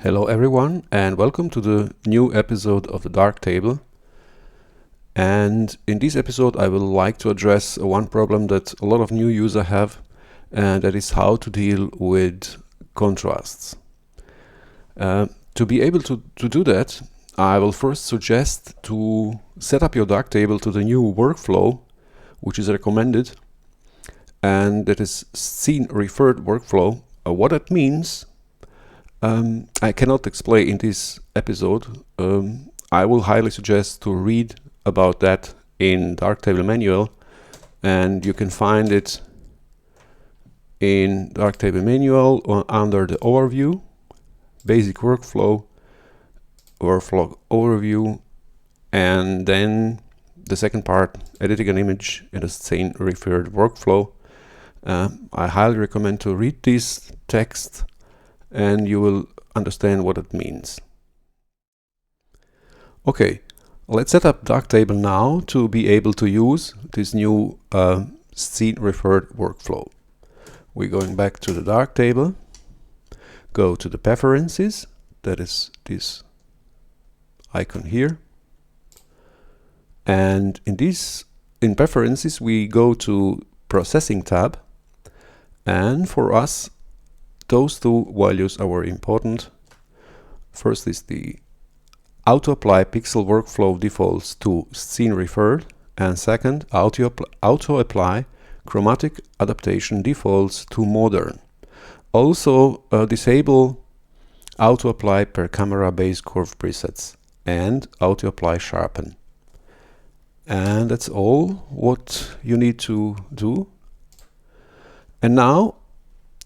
Hello everyone, and welcome to the new episode of the Darktable. And in this episode I will like to address one problem that a lot of new users have, and that is how to deal with contrasts. To be able to do that, I will first suggest to set up your Darktable to the new workflow, which is recommended, and that is scene referred workflow. What that means, I cannot explain in this episode. I will highly suggest to read about that in Darktable manual, and you can find it in Darktable manual under the overview, basic workflow overview, and then the second part, editing an image in a scene referred workflow. I highly recommend to read this text, and you will understand what it means. Okay, let's set up Darktable now to be able to use this new scene referred workflow. We're going back to the Darktable, go to the preferences, that is this icon here, and in preferences we go to processing tab, and for us those two values are very important. First is the auto apply pixel workflow defaults to scene referred, and second, auto apply chromatic adaptation defaults to modern. Also disable auto apply per camera base curve presets and auto apply sharpen. And that's all what you need to do. And now,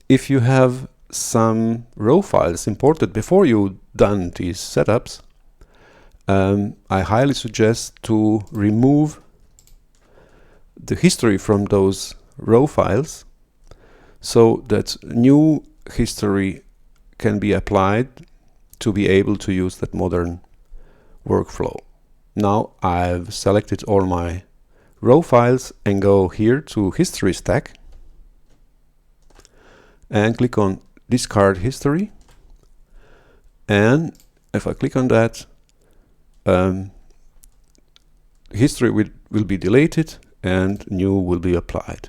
if you have some raw files imported before you done these setups, I highly suggest to remove the history from those raw files so that new history can be applied to be able to use that modern workflow. Now I've selected all my raw files and go here to history stack and click on discard history, and if I click on that, history will be deleted and new will be applied.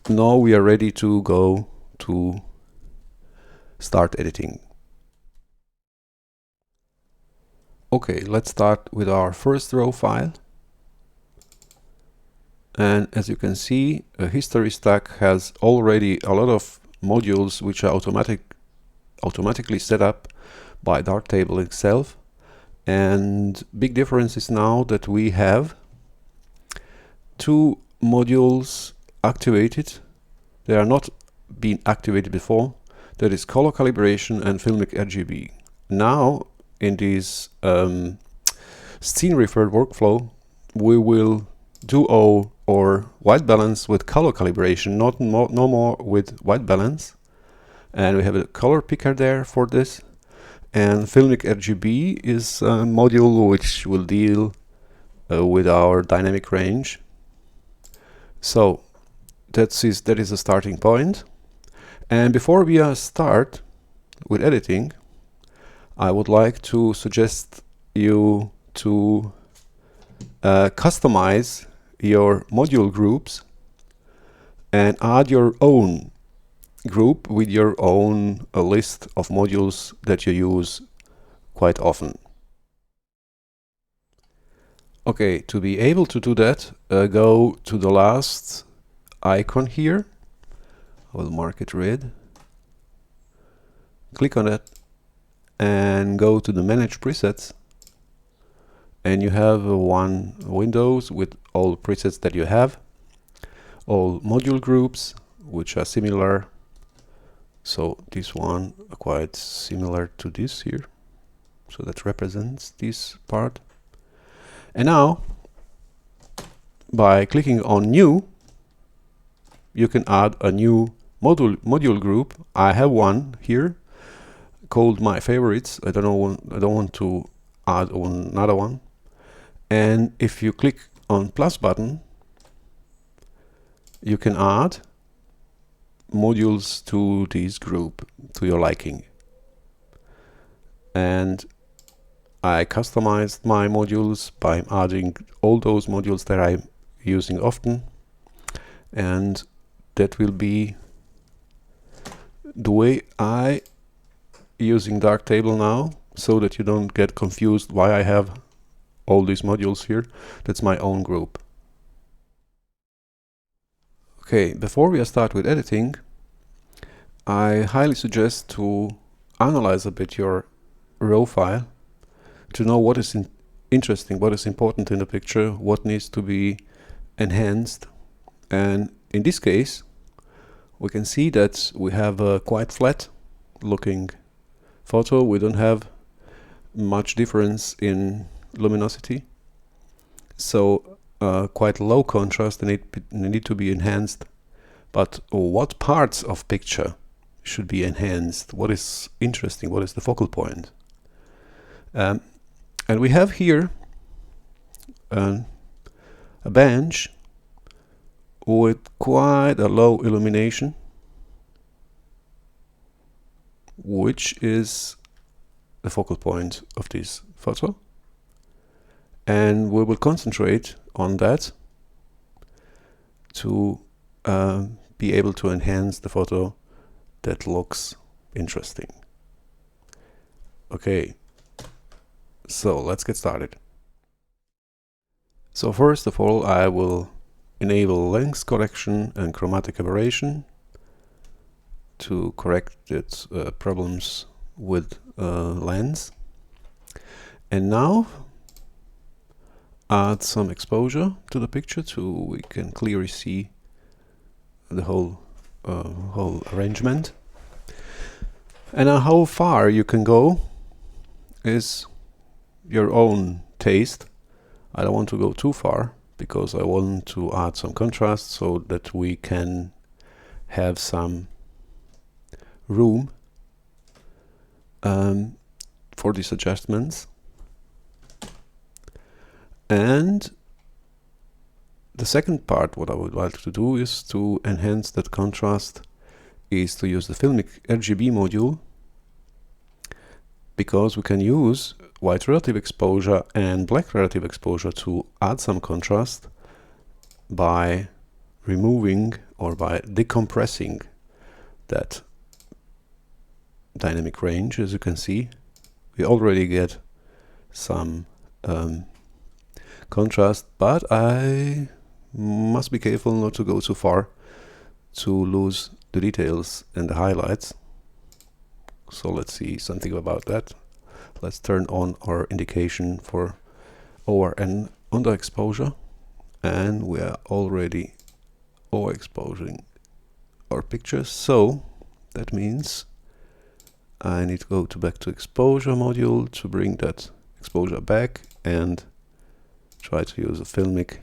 Now we are ready to go to start editing. Okay, let's start with our first raw file. And as you can see, a history stack has already a lot of modules which are automatically set up by Darktable itself. And big difference is now that we have two modules activated. They are not been activated before. That is color calibration and Bitwig RGB. Now in this scene referred workflow, we will do our white balance with color calibration, no more with white balance. And we have a color picker there for this. And Bitwig RGB is a module which will deal with our dynamic range. So that is a starting point. And before we start with editing, I would like to suggest you to customize your module groups and add your own group with your own list of modules that you use quite often. Okay, to be able to do that, go to the last icon here. I will mark it red. Click on it and go to the Manage Presets, and you have one windows with all presets that you have, all module groups which are similar. So this one quite similar to this here, so that represents this part. And now by clicking on New, you can add a new module group. I have one here called My Favorites. I don't want to add another one. And if you click on plus button, you can add modules to this group to your liking. And I customized my modules by adding all those modules that I'm using often, and that will be the way I using Darktable now, so that you don't get confused why I have all these modules here. That's my own group. Okay, before we start with editing, I highly suggest to analyze a bit your raw file to know what is interesting, what is important in the picture, what needs to be enhanced. And in this case, we can see that we have a quite flat looking photo. We don't have much difference in luminosity, so quite low contrast and need to be enhanced. But what parts of picture should be enhanced? What is interesting? What is the focal point? And we have here a bench with quite a low illumination, which is the focal point of this photo. And we will concentrate on that to be able to enhance the photo that looks interesting. Okay, so let's get started. So first of all, I will enable length correction and chromatic aberration to correct its problems with lens. And now add some exposure to the picture so we can clearly see the whole arrangement. And how far you can go is your own taste. I don't want to go too far because I want to add some contrast so that we can have some room for these adjustments. And the second part, what I would like to do is to enhance that contrast, is to use the Filmic RGB module, because we can use white relative exposure and black relative exposure to add some contrast by removing or by decompressing that dynamic range. As you can see, we already get some contrast, but I must be careful not to go too far to lose the details and the highlights. So let's see something about that. Let's turn on our indication for over and underexposure, and we are already overexposing our pictures. So that means I need to go back to exposure module to bring that exposure back and try to use a filmic,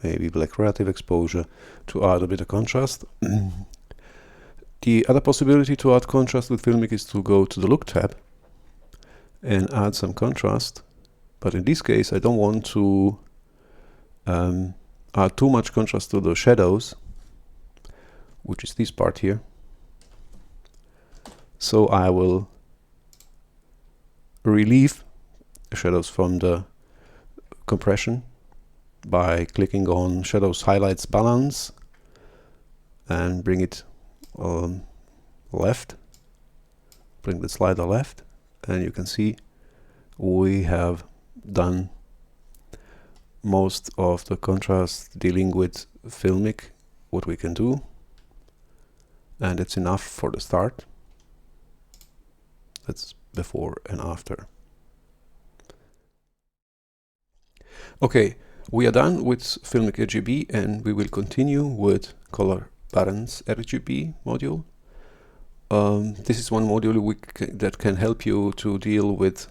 maybe black relative exposure, to add a bit of contrast. The other possibility to add contrast with filmic is to go to the look tab and add some contrast, but in this case I don't want to add too much contrast to the shadows, which is this part here. So I will relieve the shadows from the compression by clicking on Shadows Highlights Balance and bring it left, bring the slider left, and you can see we have done most of the contrast dealing with filmic, what we can do, and it's enough for the start. That's before and after. Okay, we are done with Filmic RGB, and we will continue with Color Balance RGB module. This is one module that can help you to deal with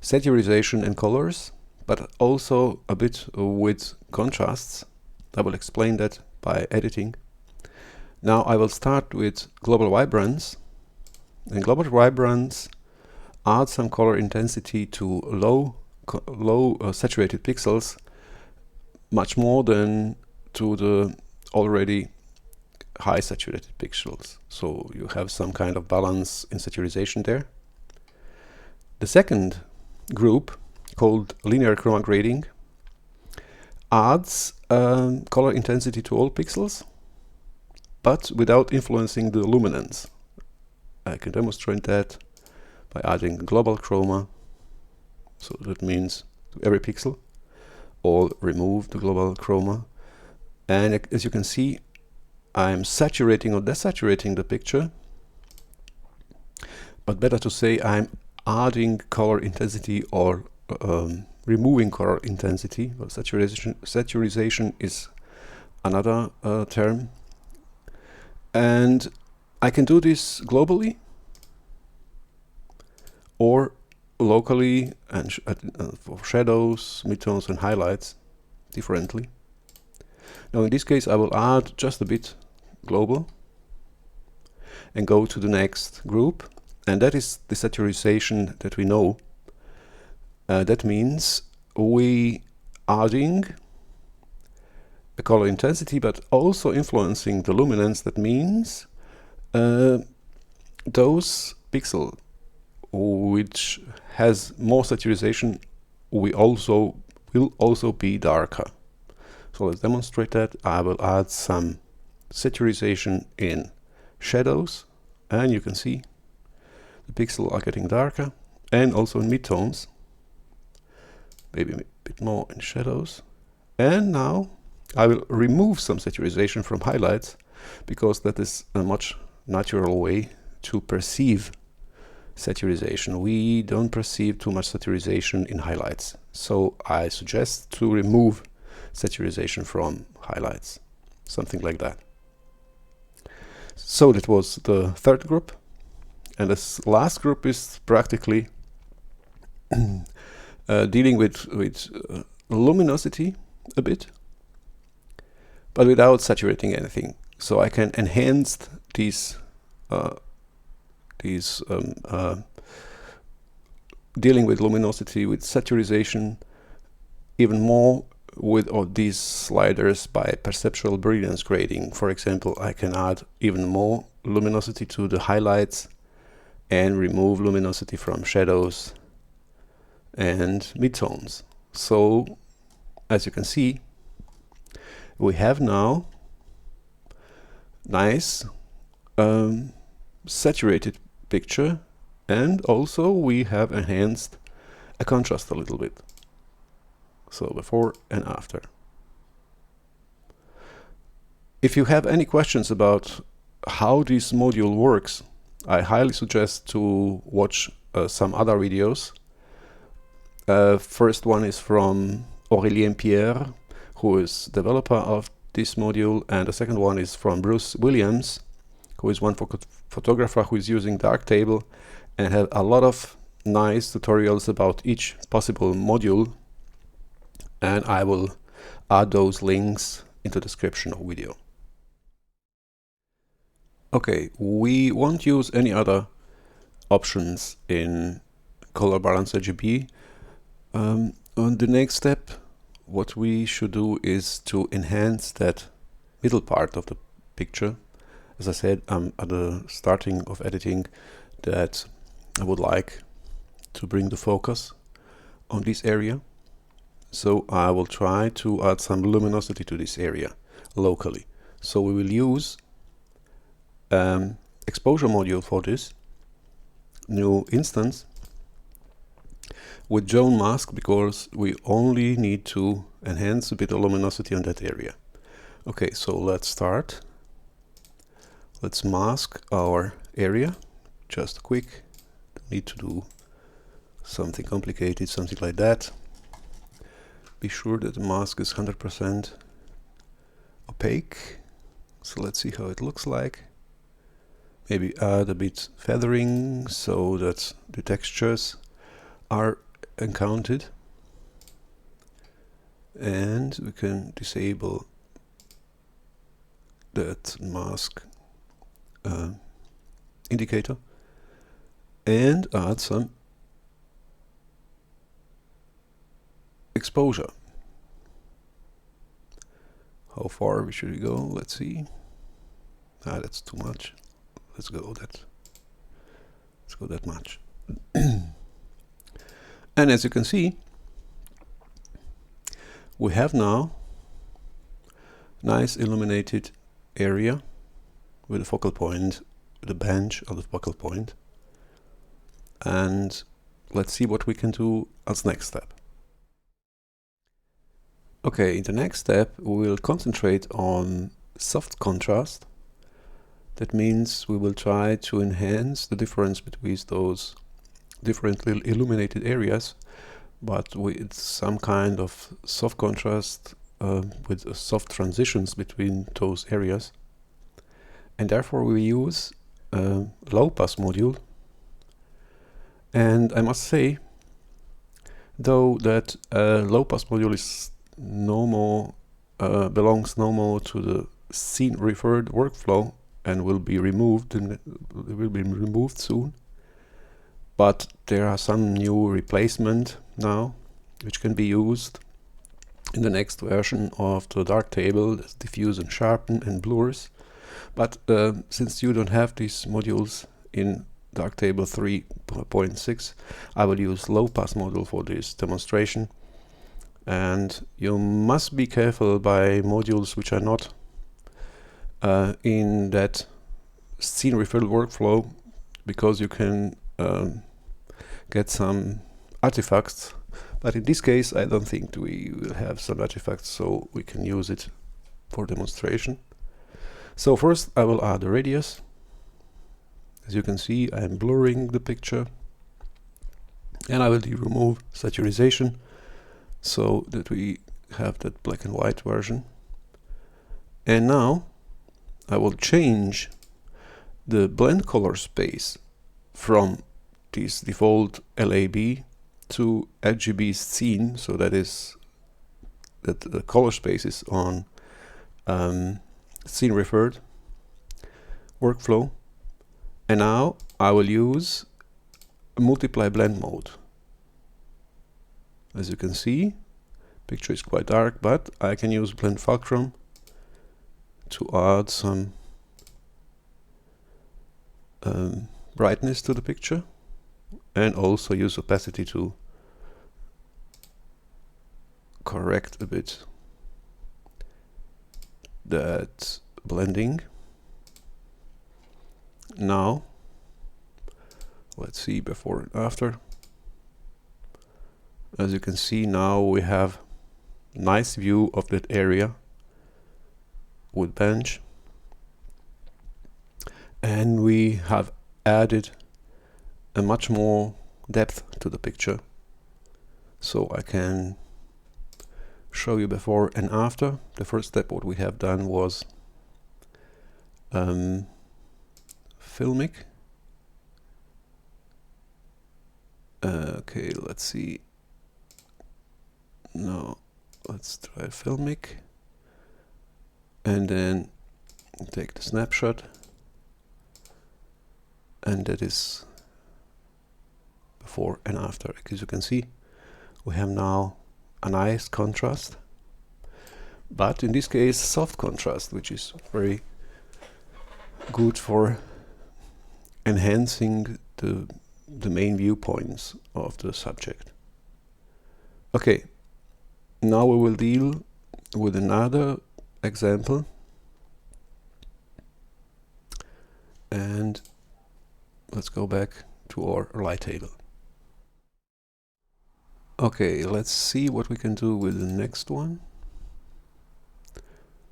saturation and colors, but also a bit with contrasts. I will explain that by editing. Now I will start with Global Vibrance. And Global Vibrance adds some color intensity to low low saturated pixels much more than to the already high saturated pixels. So you have some kind of balance in saturation there. The second group, called linear chroma grading, adds color intensity to all pixels, but without influencing the luminance. I can demonstrate that by adding global chroma. So that means to every pixel, or remove the global chroma. And as you can see, I'm saturating or desaturating the picture, but better to say I'm adding color intensity or removing color intensity. Well, saturation is another term. And I can do this globally or locally, and for shadows, midtones and highlights differently. Now in this case I will add just a bit global and go to the next group, and that is the saturation that we know. That means we adding a color intensity but also influencing the luminance. That means those pixels which has more saturation will also be darker. So let's demonstrate that. I will add some saturation in shadows, and you can see the pixels are getting darker, and also in midtones, maybe a bit more in shadows. And now I will remove some saturation from highlights, because that is a much natural way to perceive saturation. We don't perceive too much saturation in highlights, so I suggest to remove saturation from highlights, something like that. So that was the third group, and this last group is practically dealing with luminosity a bit, but without saturating anything. So I can enhance these dealing with luminosity, with saturation, even more with these sliders by perceptual brilliance grading. For example, I can add even more luminosity to the highlights and remove luminosity from shadows and midtones. So as you can see, we have now nice saturated picture, and also we have enhanced a contrast a little bit. So before and after. If you have any questions about how this module works, I highly suggest to watch some other videos. First one is from Aurélien PIERRE, who is developer of this module, and the second one is from Bruce Williams, who is one photographer who is using Darktable and have a lot of nice tutorials about each possible module, and I will add those links in the description of video. Okay, we won't use any other options in Color Balance RGB. On the next step, what we should do is to enhance that middle part of the picture. As I said, I'm at the starting of editing that I would like to bring the focus on this area. So I will try to add some luminosity to this area locally. So we will use exposure module for this new instance with zone mask, because we only need to enhance a bit of luminosity on that area. Okay, so let's start. Let's mask our area. Just quick. Don't need to do something complicated, something like that. Be sure that the mask is 100% opaque. So let's see how it looks like. Maybe add a bit feathering so that the textures are encountered. And we can disable that mask indicator and add some exposure. How far should we go? Let's see. Ah, that's too much. Let's go that much. And as you can see, we have now nice illuminated area with a focal point, with a bench of the focal point. And let's see what we can do as next step. Okay, in the next step we will concentrate on soft contrast. That means we will try to enhance the difference between those differently illuminated areas, but with some kind of soft contrast with soft transitions between those areas. And therefore we use a low pass module. And I must say, though, that a low pass module is belongs no more to the scene referred workflow and will be removed soon. But there are some new replacement now which can be used in the next version of the Darktable, diffuse and sharpen and blurs. But since you don't have these modules in Darktable 3.6, I will use low pass module for this demonstration. And you must be careful by modules which are not in that scene refill workflow, because you can get some artifacts. But in this case, I don't think we will have some artifacts, so we can use it for demonstration. So first I will add a radius. As you can see, I am blurring the picture, and I will remove saturation so that we have that black and white version. And now I will change the blend color space from this default LAB to RGB scene, so that is that the color space is on scene referred workflow. And now I will use a multiply blend mode. As you can see, picture is quite dark, but I can use blend fulcrum to add some brightness to the picture, and also use opacity to correct a bit that blending. Now let's see before and after. As you can see, now we have nice view of that area with bench, and we have added a much more depth to the picture. So I can show you before and after. The first step what we have done was filmic. Okay, let's see. Now let's try filmic, and then take the snapshot, and that is before and after. As you can see, we have now a nice contrast, but in this case soft contrast, which is very good for enhancing the main viewpoints of the subject. Okay, now we will deal with another example, and let's go back to our light table. Okay, let's see what we can do with the next one.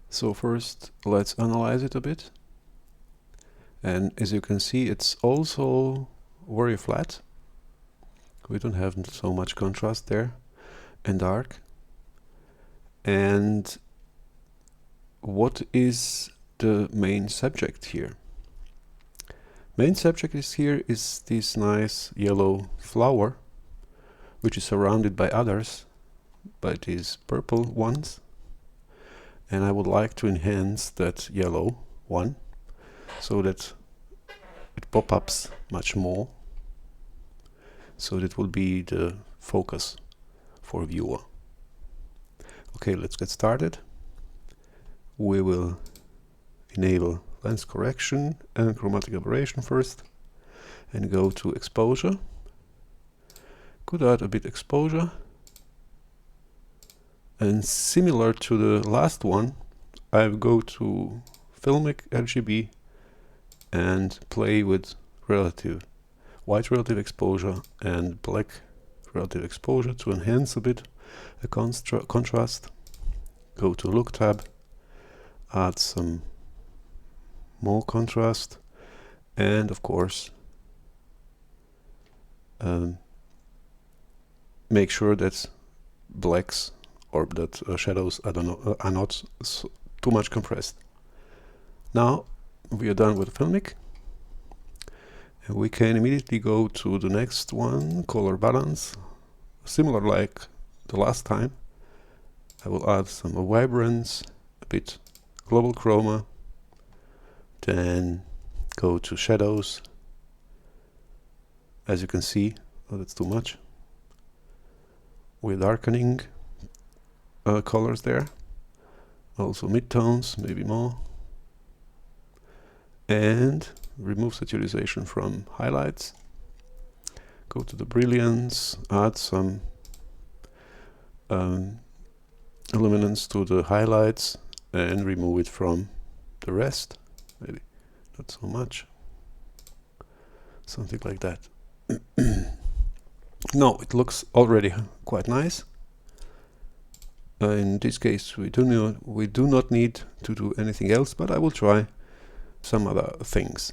So first let's analyze it a bit, and as you can see, it's also very flat. We don't have so much contrast there and dark. And what is the main subject here? Main subject is this nice yellow flower, which is surrounded by others, by these purple ones. And I would like to enhance that yellow one so that it pop-ups much more, so that will be the focus for viewer. Okay, let's get started. We will enable lens correction and chromatic aberration first and go to exposure. Could add a bit exposure, and similar to the last one, I will go to Filmic RGB and play with white relative exposure and black relative exposure to enhance a bit a contrast. Go to Look tab, add some more contrast, and of course make sure that blacks or that shadows are not too much compressed. Now we are done with Filmic, and we can immediately go to the next one, color balance. Similar like the last time, I will add some vibrance, a bit global chroma, then go to shadows. As you can see, oh, that's too much. We're darkening colors there, also midtones, maybe more, and remove saturation from highlights. Go to the brilliance, add some luminance to the highlights and remove it from the rest, maybe not so much, something like that. No, it looks already quite nice. In this case we do not need to do anything else, but I will try some other things.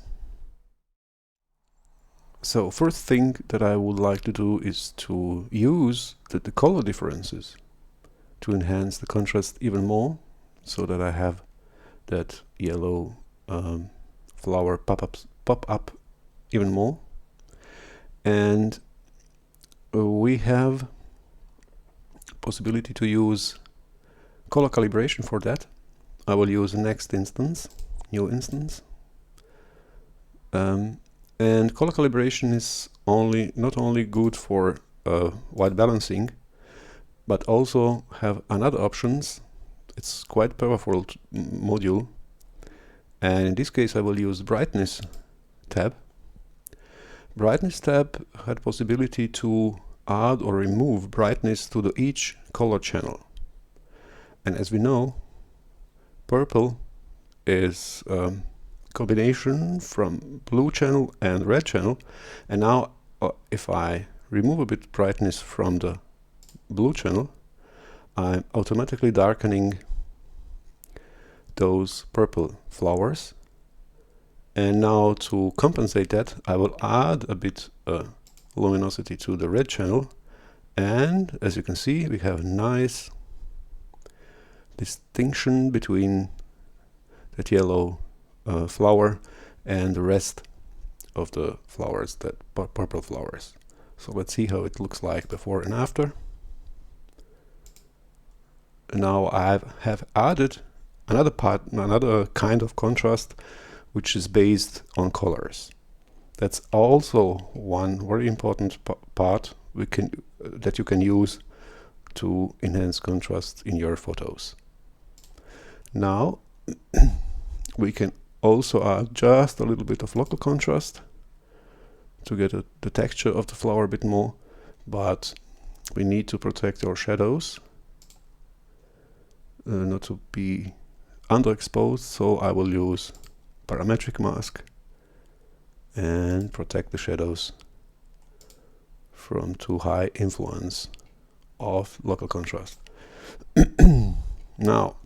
So first thing that I would like to do is to use the color differences to enhance the contrast even more, so that I have that yellow flower pop up even more. And we have possibility to use color calibration for that. I will use next instance, new instance. And color calibration is not only good for white balancing, but also have another options. It's quite powerful module, and in this case I will use brightness tab. Brightness tab had possibility to add or remove brightness to each color channel. And as we know, purple is combination from blue channel and red channel, and now if I remove a bit brightness from the blue channel, I'm automatically darkening those purple flowers. And now to compensate that, I will add a bit luminosity to the red channel, and as you can see, we have a nice distinction between that yellow flower and the rest of the flowers, that purple flowers. So let's see how it looks like before and after. And now I have added another kind of contrast, which is based on colors. That's also one very important part that you can use to enhance contrast in your photos. Now we can also add just a little bit of local contrast to get the texture of the flower a bit more, but we need to protect our shadows not to be underexposed, so I will use parametric mask and protect the shadows from too high influence of local contrast. Now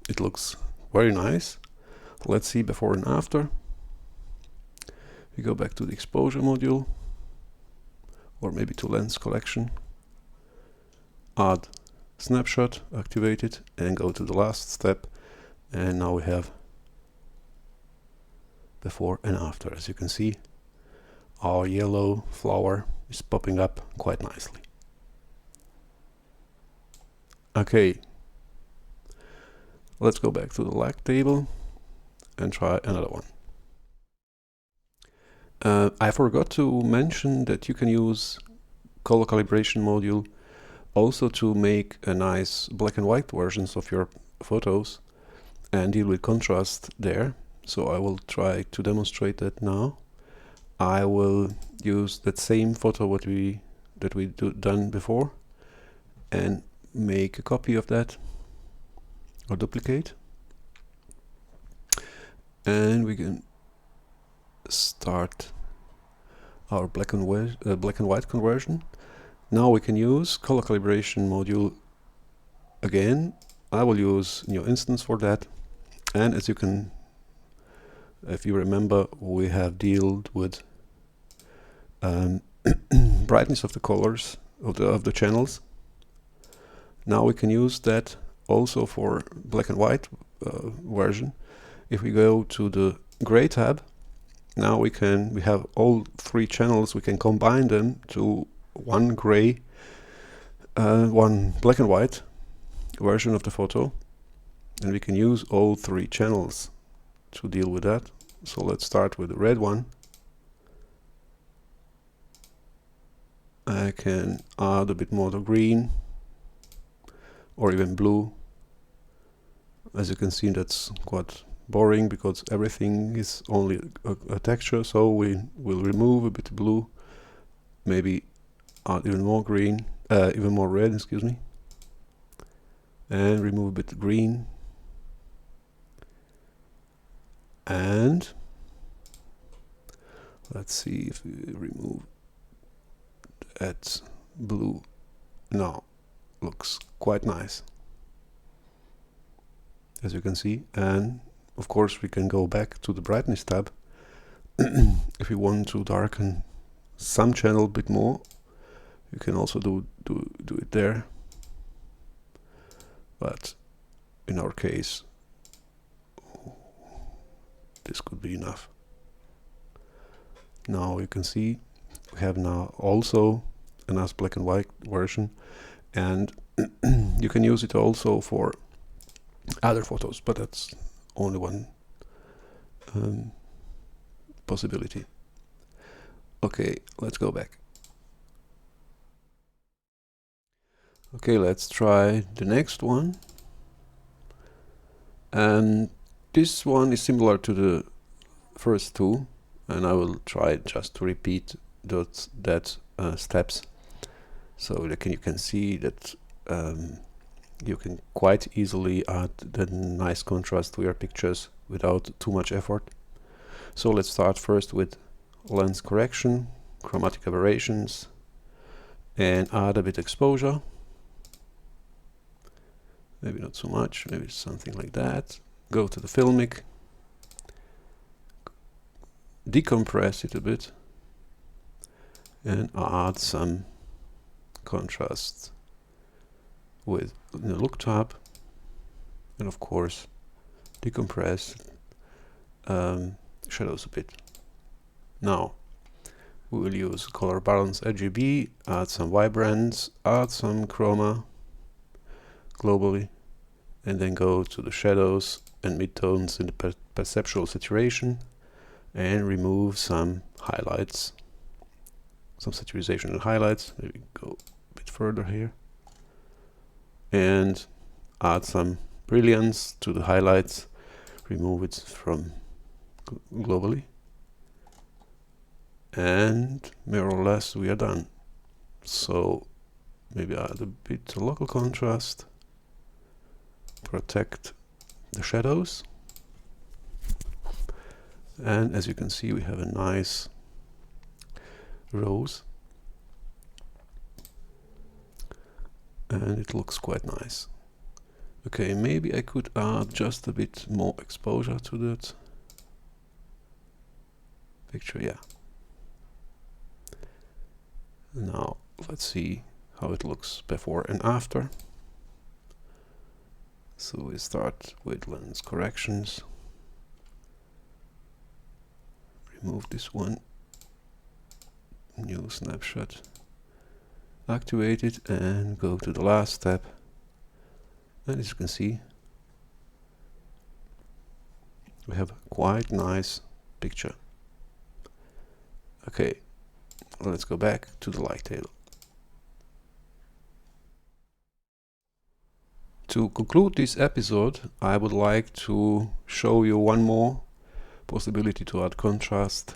it looks very nice. Let's see before and after. We go back to the exposure module, or maybe to lens collection, add snapshot, activate it, and go to the last step, and now we have before and after. As you can see, our yellow flower is popping up quite nicely. Okay, let's go back to the Darktable and try another one. I forgot to mention that you can use color calibration module also to make a nice black and white versions of your photos and deal with contrast there. So I will try to demonstrate that now. I will use that same photo that we done before and make a copy of that or duplicate, and we can start our black and white conversion. Now we can use color calibration module again. I will use new instance for that, and as you can, if you remember, we have dealt with brightness of the colors of the channels. Now we can use that also for black and white version. If we go to the gray tab, now we have all three channels. We can combine them to one gray, one black and white version of the photo, and we can use all three channels to deal with that. So let's start with the red one. I can add a bit more of green or even blue. As you can see, that's quite boring because everything is only a texture, so we will remove a bit of blue, maybe add even more green, even more red, excuse me, and remove a bit of green, and let's see if we remove that blue. Now looks quite nice, as you can see. And of course we can go back to the brightness tab if you want to darken some channel a bit more. You can also do it there, but in our case this could be enough. Now you can see we have now also a nice black and white version, and you can use it also for other photos, but that's only one possibility. Okay, let's go back. Okay, let's try the next one. And this one is similar to the first two, and I will try just to repeat those steps, so that you can see that you can quite easily add the nice contrast to your pictures without too much effort. So let's start first with lens correction, chromatic aberrations, and add a bit exposure. Maybe not so much, maybe something like that. Go to the filmic, decompress it a bit, and add some contrast with the look tab, and of course decompress shadows a bit. Now we will use color balance RGB, add some vibrance, add some chroma globally, and then go to the shadows and midtones in the perceptual saturation and remove some highlights, some saturation and highlights. Maybe go a bit further here and add some brilliance to the highlights, remove it from globally, and more or less we are done. So maybe add a bit of local contrast, protect the shadows, and as you can see we have a nice rose, and it looks quite nice. Okay, maybe I could add just a bit more exposure to that picture. Yeah. Now let's see how it looks before and after. So we start with lens corrections, remove this one, new snapshot, activate it, and go to the last step. And as you can see, we have a quite nice picture. Okay, let's go back to the light table. To conclude this episode, I would like to show you one more possibility to add contrast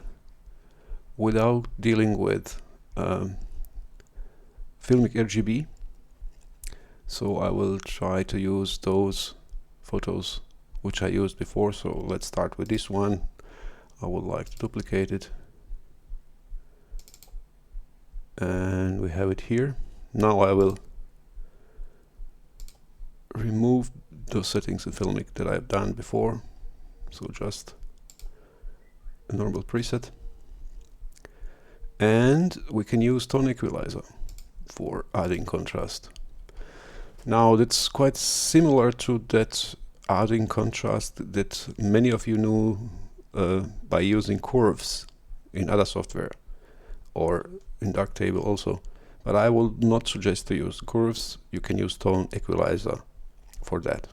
without dealing with Filmic RGB. So I will try to use those photos which I used before. So let's start with this one. I would like to duplicate it. And we have it here. Now I will remove those settings in Filmic that I've done before. So just a normal preset. And we can use tone equalizer for adding contrast. Now that's quite similar to that adding contrast that many of you knew by using curves in other software or in Darktable also. But I will not suggest to use curves. You can use tone equalizer for that.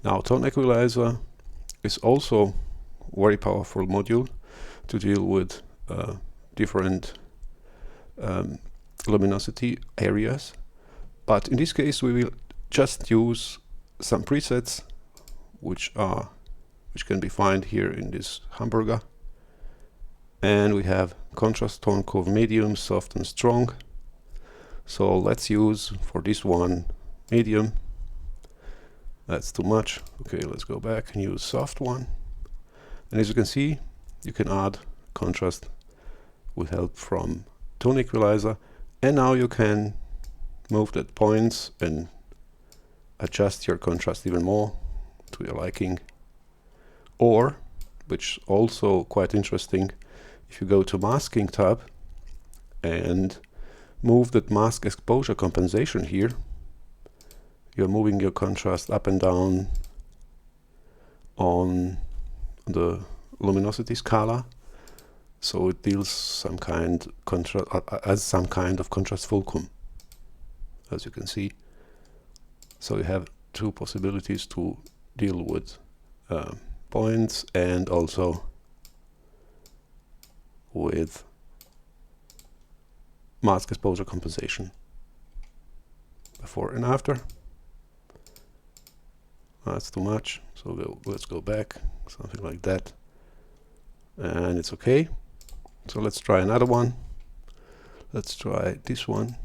Now tone equalizer is also a very powerful module to deal with different luminosity areas, but in this case we will just use some presets which can be found here in this hamburger, and we have contrast tone curve medium, soft and strong. So let's use for this one medium. That's too much. Okay, let's go back and use soft one, and as you can see you can add contrast with help from tone equalizer, and now you can move that points and adjust your contrast even more to your liking. Or, which also quite interesting, if you go to masking tab and move that mask exposure compensation here, you're moving your contrast up and down on the luminosity scala. So it deals some kind as some kind of contrast fulcrum, as you can see. So you have two possibilities to deal with points and also with mask exposure compensation. Before and after. That's too much. So let's go back, something like that, and it's okay. So let's try another one. Let's try this one.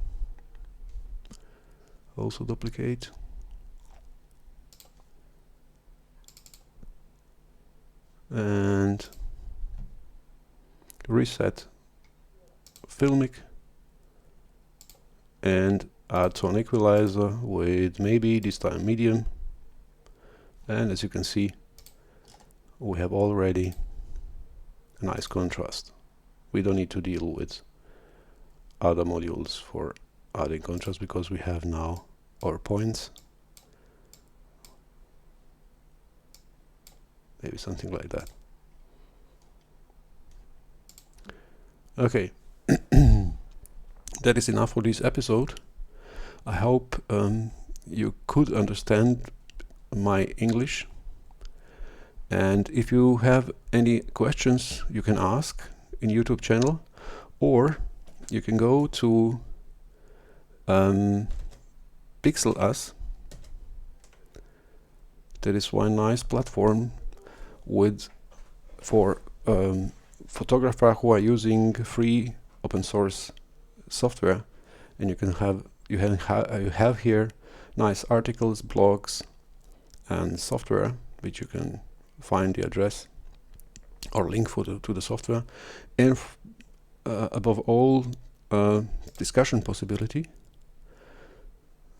Also duplicate. And reset Filmic and add tone equalizer with maybe this time medium. And as you can see, we have already a nice contrast. We don't need to deal with other modules for adding contrast because we have now our points. Maybe something like that. Okay, that is enough for this episode. I hope you could understand my English, and if you have any questions you can ask in YouTube channel, or you can go to Pixel Us. That is one nice platform for photographers who are using free open source software, and you have here nice articles, blogs, and software, which you can find the address or link to the software, and above all discussion possibility.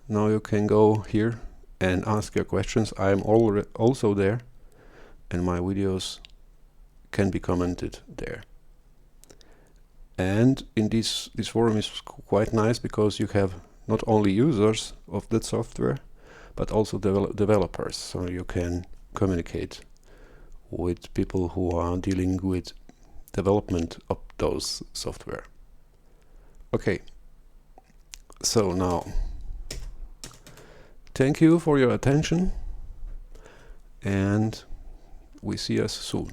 Now you can go here and ask your questions. I am also there, and my videos can be commented there. And in this forum is quite nice because you have not only users of that software but also developers, so you can communicate with people who are dealing with development of those software. Okay, so now thank you for your attention, and we see us soon.